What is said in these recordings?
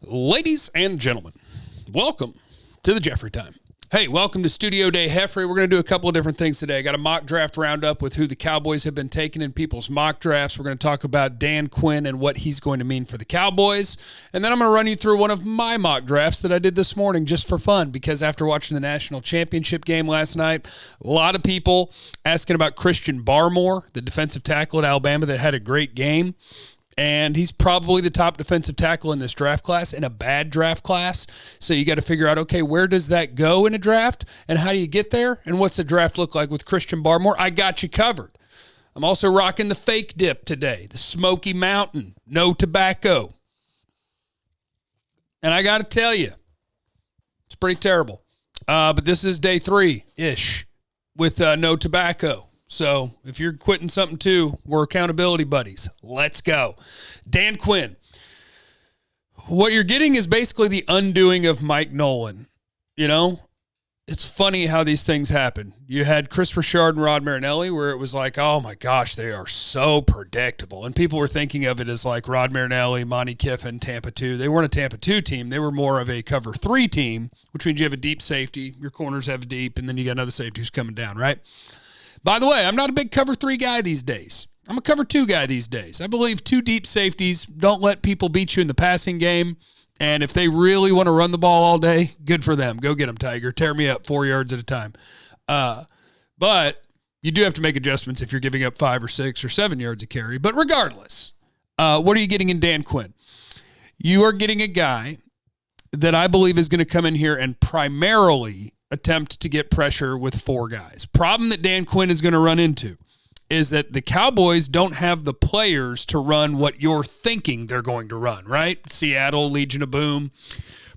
Ladies and gentlemen, welcome to the Jeffrey Time. Hey, welcome to Studio Day Heffrey. We're going to do a couple of different things today. I got a mock draft roundup with who the Cowboys have been taking in people's mock drafts. We're going to talk about Dan Quinn and what he's going to mean for the Cowboys. And then I'm going to run you through one of my mock drafts that I did this morning just for fun, because after watching the national championship game last night, a lot of people asking about Christian Barmore, the defensive tackle at Alabama that had a great game. And he's probably the top defensive tackle in this draft class, in a bad draft class. So you got to figure out, okay, where does that go in a draft? And how do you get there? And what's the draft look like with Christian Barmore? I got you covered. I'm also rocking the fake dip today, the Smoky Mountain, no tobacco. And I got to tell you, it's pretty terrible. But this is day 3-ish with no tobacco. So if you're quitting something too, we're accountability buddies. Let's go. Dan Quinn. What you're getting is basically the undoing of Mike Nolan. You know, it's funny how these things happen. You had Chris Richard and Rod Marinelli, where it was like, oh my gosh, they are so predictable. And people were thinking of it as like Rod Marinelli, Monty Kiffin, Tampa 2. They weren't a Tampa 2 team. They were more of a cover 3 team, which means you have a deep safety, your corners have deep, and then you got another safety who's coming down, right? By the way, I'm not a big cover 3 guy these days. I'm a cover 2 guy these days. I believe 2 deep safeties don't let people beat you in the passing game. And if they really want to run the ball all day, good for them. Go get them, Tiger. Tear me up 4 yards at a time. But you do have to make adjustments if you're giving up 5 or 6 or 7 yards a carry. But regardless, what are you getting in Dan Quinn? You are getting a guy that I believe is going to come in here and primarily attempt to get pressure with 4 guys. Problem that Dan Quinn is going to run into is that the Cowboys don't have the players to run what you're thinking they're going to run, right? Seattle, Legion of Boom.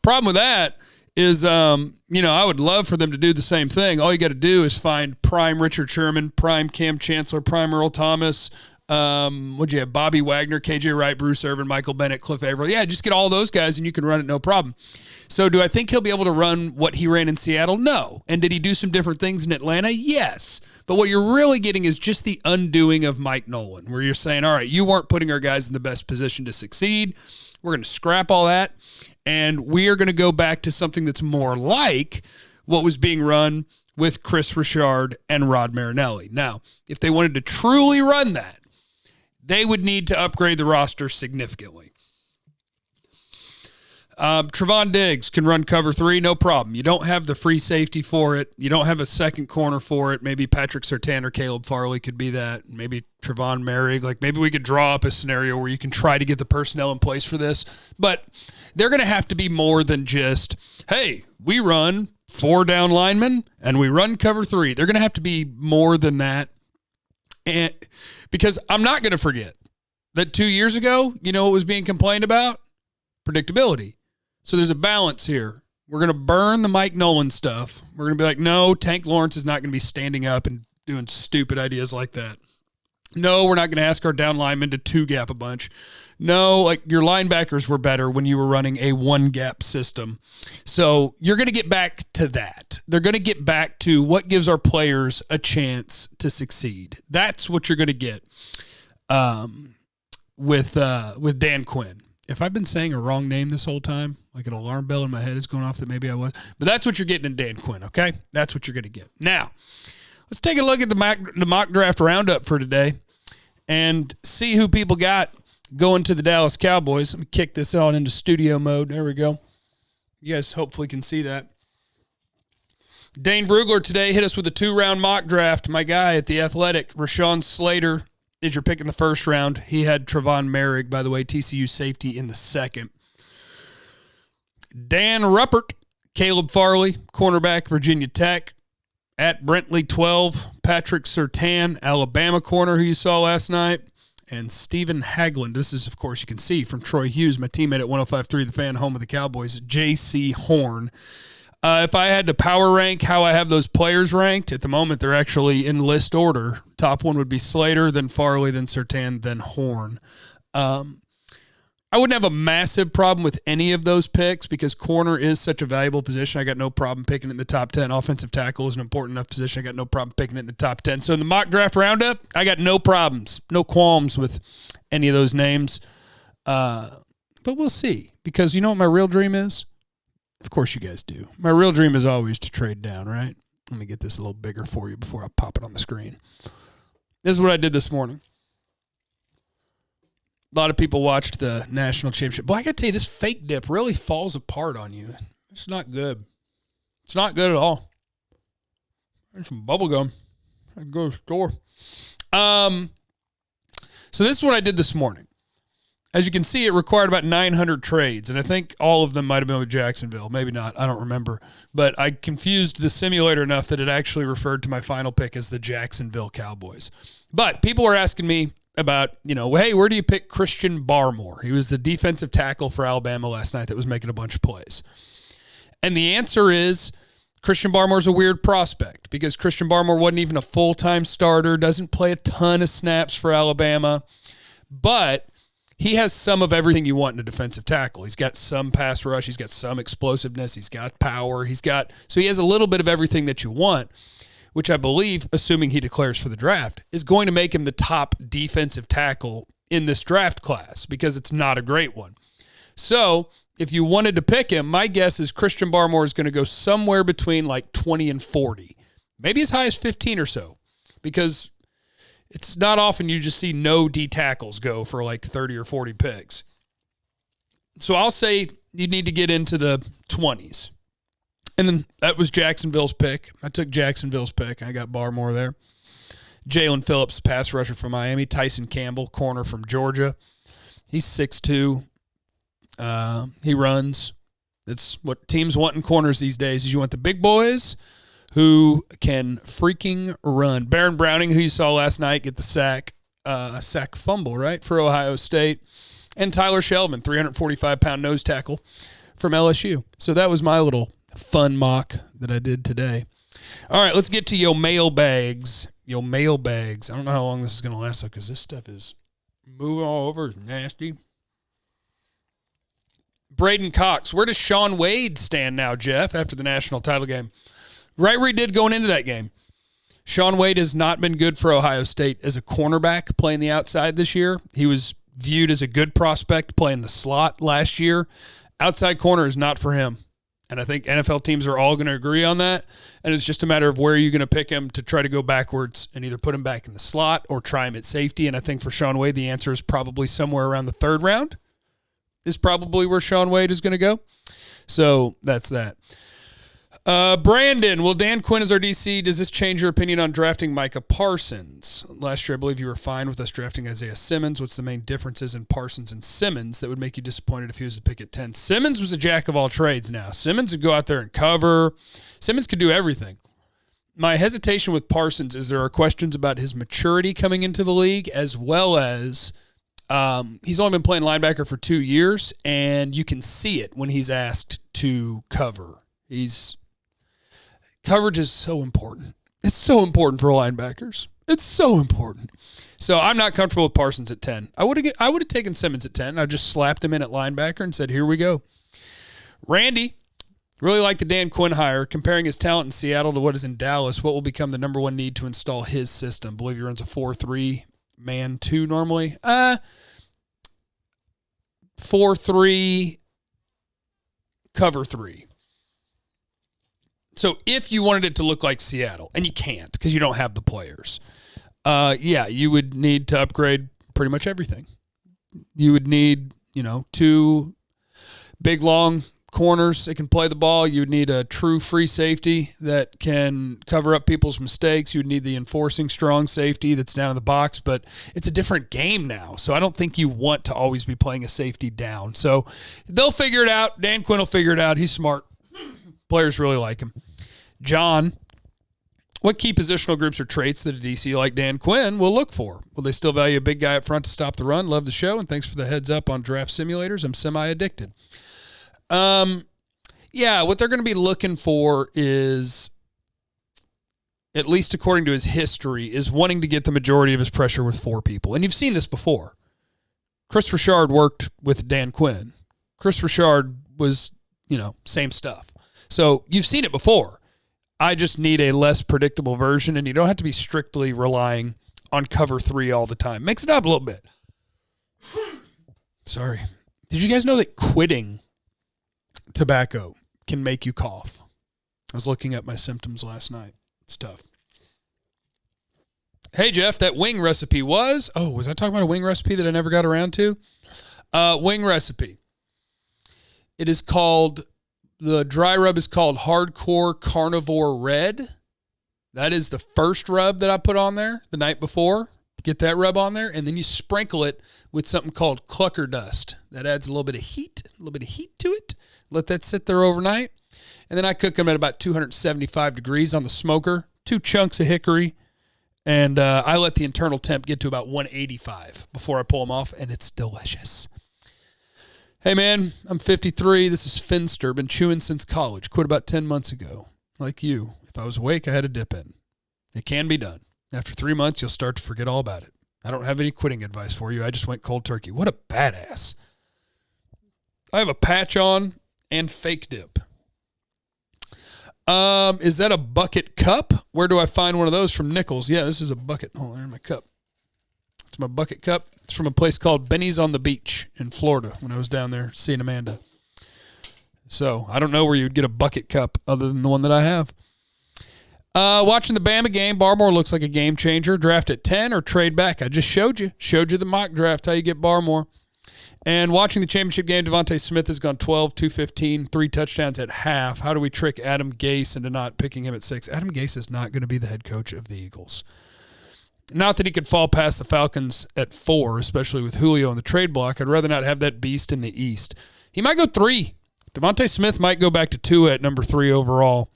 Problem with that is, I would love for them to do the same thing. All you got to do is find prime Richard Sherman, prime Cam Chancellor, prime Earl Thomas. What'd you have? Bobby Wagner, KJ Wright, Bruce Irvin, Michael Bennett, Cliff Averill. Yeah, just get all those guys and you can run it no problem. So do I think he'll be able to run what he ran in Seattle? No. And did he do some different things in Atlanta? Yes. But what you're really getting is just the undoing of Mike Nolan, where you're saying, all right, you weren't putting our guys in the best position to succeed. We're going to scrap all that, and we are going to go back to something that's more like what was being run with Chris Richard and Rod Marinelli. Now, if they wanted to truly run that, they would need to upgrade the roster significantly. Trevon Diggs can run cover 3, no problem. You don't have the free safety for it. You don't have a second corner for it. Maybe Patrick Surtain or Caleb Farley could be that. Maybe Trevon Merrick. Like maybe we could draw up a scenario where you can try to get the personnel in place for this. But they're going to have to be more than just, hey, we run 4 down linemen and we run cover 3. They're going to have to be more than that. And because I'm not going to forget that 2 years ago, you know what was being complained about? Predictability. So there's a balance here. We're going to burn the Mike Nolan stuff. We're going to be like, no, Tank Lawrence is not going to be standing up and doing stupid ideas like that. No, we're not going to ask our down linemen to 2-gap a bunch. No, like your linebackers were better when you were running a 1-gap system. So you're going to get back to that. They're going to get back to what gives our players a chance to succeed. That's what you're going to get with Dan Quinn. If I've been saying a wrong name this whole time, like an alarm bell in my head is going off that maybe I was. But that's what you're getting in Dan Quinn, okay? That's what you're going to get. Now, let's take a look at the mock draft roundup for today and see who people got going to the Dallas Cowboys. Let me kick this out into studio mode. There we go. You guys hopefully can see that. Dane Brugler today hit us with a 2-round mock draft. My guy at The Athletic, Rashawn Slater, is your pick in the first round. He had Trevon Merrick, by the way, TCU safety in the second. Dan Ruppert, Caleb Farley, cornerback, Virginia Tech. At Brentley 12, Patrick Surtain, Alabama corner who you saw last night. And Stephen Haglund. This is, of course, you can see from Troy Hughes, my teammate at 105.3 The Fan, home of the Cowboys, J.C. Horn. If I had to power rank how I have those players ranked, at the moment they're actually in list order. Top one would be Slater, then Farley, then Surtain, then Horn. I wouldn't have a massive problem with any of those picks because corner is such a valuable position. I got no problem picking it in the top 10. Offensive tackle is an important enough position. I got no problem picking it in the top 10. So in the mock draft roundup, I got no problems, no qualms with any of those names. But we'll see. because you know what my real dream is? Of course you guys do. My real dream is always to trade down, right? Let me get this a little bigger for you before I pop it on the screen. This is what I did this morning. A lot of people watched the national championship. Boy, I got to tell you, this fake dip really falls apart on you. It's not good. It's not good at all. There's some bubble gum. I can go to the store. So this is what I did this morning. As you can see, it required about 900 trades, and I think all of them might have been with Jacksonville. Maybe not. I don't remember. But I confused the simulator enough that it actually referred to my final pick as the Jacksonville Cowboys. But people were asking me about, hey, where do you pick Christian Barmore? He was the defensive tackle for Alabama last night that was making a bunch of plays. And the answer is Christian Barmore's a weird prospect because Christian Barmore wasn't even a full-time starter, doesn't play a ton of snaps for Alabama, but he has some of everything you want in a defensive tackle. He's got some pass rush. He's got some explosiveness. He's got power. So he has a little bit of everything that you want, which I believe, assuming he declares for the draft, is going to make him the top defensive tackle in this draft class because it's not a great one. So if you wanted to pick him, my guess is Christian Barmore is going to go somewhere between like 20 and 40, maybe as high as 15 or so, because it's not often you just see no D tackles go for like 30 or 40 picks. So I'll say you need to get into the 20s. And then that was Jacksonville's pick. I took Jacksonville's pick. I got Barmore there. Jalen Phillips, pass rusher from Miami. Tyson Campbell, corner from Georgia. He's 6'2". He runs. That's what teams want in corners these days is you want the big boys who can freaking run. Baron Browning, who you saw last night, get the sack fumble, right, for Ohio State. And Tyler Shelvin, 345-pound nose tackle from LSU. So that was my little fun mock that I did today. All right, let's get to your mailbags. Your mailbags. I don't know how long this is going to last, because this stuff is moving all over. It's nasty. Braden Cox, where does Shaun Wade stand now, Jeff, after the national title game? Right where he did going into that game. Shaun Wade has not been good for Ohio State as a cornerback playing the outside this year. He was viewed as a good prospect playing the slot last year. Outside corner is not for him. And I think NFL teams are all going to agree on that. And it's just a matter of where you're going to pick him to try to go backwards and either put him back in the slot or try him at safety. And I think for Shaun Wade, the answer is probably somewhere around the third round is probably where Shaun Wade is going to go. So that's that. Brandon, will Dan Quinn as our DC, does this change your opinion on drafting Micah Parsons? Last year, I believe you were fine with us drafting Isaiah Simmons. What's the main differences in Parsons and Simmons that would make you disappointed if he was to pick at 10? Simmons was a jack of all trades now. Simmons would go out there and cover. Simmons could do everything. My hesitation with Parsons is there are questions about his maturity coming into the league, as well as he's only been playing linebacker for 2 years, and you can see it when he's asked to cover. Coverage is so important. It's so important for linebackers. It's so important. So I'm not comfortable with Parsons at 10. I would have taken Simmons at 10. I just slapped him in at linebacker and said, here we go. Randy, really like the Dan Quinn hire. Comparing his talent in Seattle to what is in Dallas, what will become the number one need to install his system? I believe he runs a 4-3 man 2 normally. 4-3 cover 3. So if you wanted it to look like Seattle, and you can't because you don't have the players, you would need to upgrade pretty much everything. You would need, 2 big, long corners that can play the ball. You would need a true free safety that can cover up people's mistakes. You would need the enforcing strong safety that's down in the box, but it's a different game now. So I don't think you want to always be playing a safety down. So they'll figure it out. Dan Quinn will figure it out. He's smart. Players really like him. John, what key positional groups or traits that a DC like Dan Quinn will look for? Will they still value a big guy up front to stop the run? Love the show, and thanks for the heads up on draft simulators. I'm semi-addicted. What they're going to be looking for is, at least according to his history, is wanting to get the majority of his pressure with 4 people. And you've seen this before. Chris Richard worked with Dan Quinn. Chris Richard was, same stuff. So you've seen it before. I just need a less predictable version, and you don't have to be strictly relying on cover 3 all the time. Mix it up a little bit. Sorry. Did you guys know that quitting tobacco can make you cough? I was looking at my symptoms last night. It's tough. Hey, Jeff, that wing recipe was I talking about a wing recipe that I never got around to? Wing recipe. It is called, the dry rub is called Hardcore Carnivore Red. That is the first rub that I put on there the night before. Get that rub on there, and then you sprinkle it with something called clucker dust. That adds a little bit of heat to it. Let that sit there overnight. And then I cook them at about 275 degrees on the smoker. 2 chunks of hickory. And I let the internal temp get to about 185 before I pull them off, and it's delicious. Hey, man, I'm 53. This is Finster. Been chewing since college. Quit about 10 months ago. Like you, if I was awake, I had a dip in. It can be done. After 3 months, you'll start to forget all about it. I don't have any quitting advice for you. I just went cold turkey. What a badass. I have a patch on and fake dip. Is that a bucket cup? Where do I find one of those from Nichols? Yeah, this is a bucket. Oh, there's my cup. It's my bucket cup. It's from a place called Benny's on the Beach in Florida when I was down there seeing Amanda. So I don't know where you'd get a bucket cup other than the one that I have. Watching the Bama game, Barmore looks like a game changer. Draft at 10 or trade back. I just showed you the mock draft, how you get Barmore. And watching the championship game, Devontae Smith has gone 12, 215, 3 touchdowns at half. How do we trick Adam Gase into not picking him at 6? Adam Gase is not going to be the head coach of the Eagles. Not that he could fall past the Falcons at 4, especially with Julio on the trade block. I'd rather not have that beast in the East. He might go 3. Devontae Smith might go back to 2 at number 3 overall.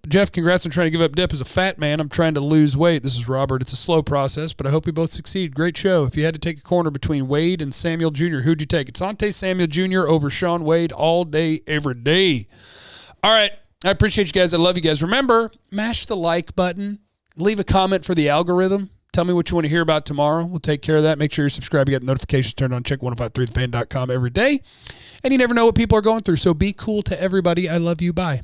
Jeff, congrats on trying to give up dip as a fat man. I'm trying to lose weight. This is Robert. It's a slow process, but I hope we both succeed. Great show. If you had to take a corner between Wade and Samuel Jr., who'd you take? It's Asante Samuel Jr. over Sean Wade all day, every day. All right. I appreciate you guys. I love you guys. Remember, mash the like button. Leave a comment for the algorithm. Tell me what you want to hear about tomorrow. We'll take care of that. Make sure you're subscribed. You got the notifications turned on. Check 1053thefan.com every day. And you never know what people are going through. So be cool to everybody. I love you. Bye.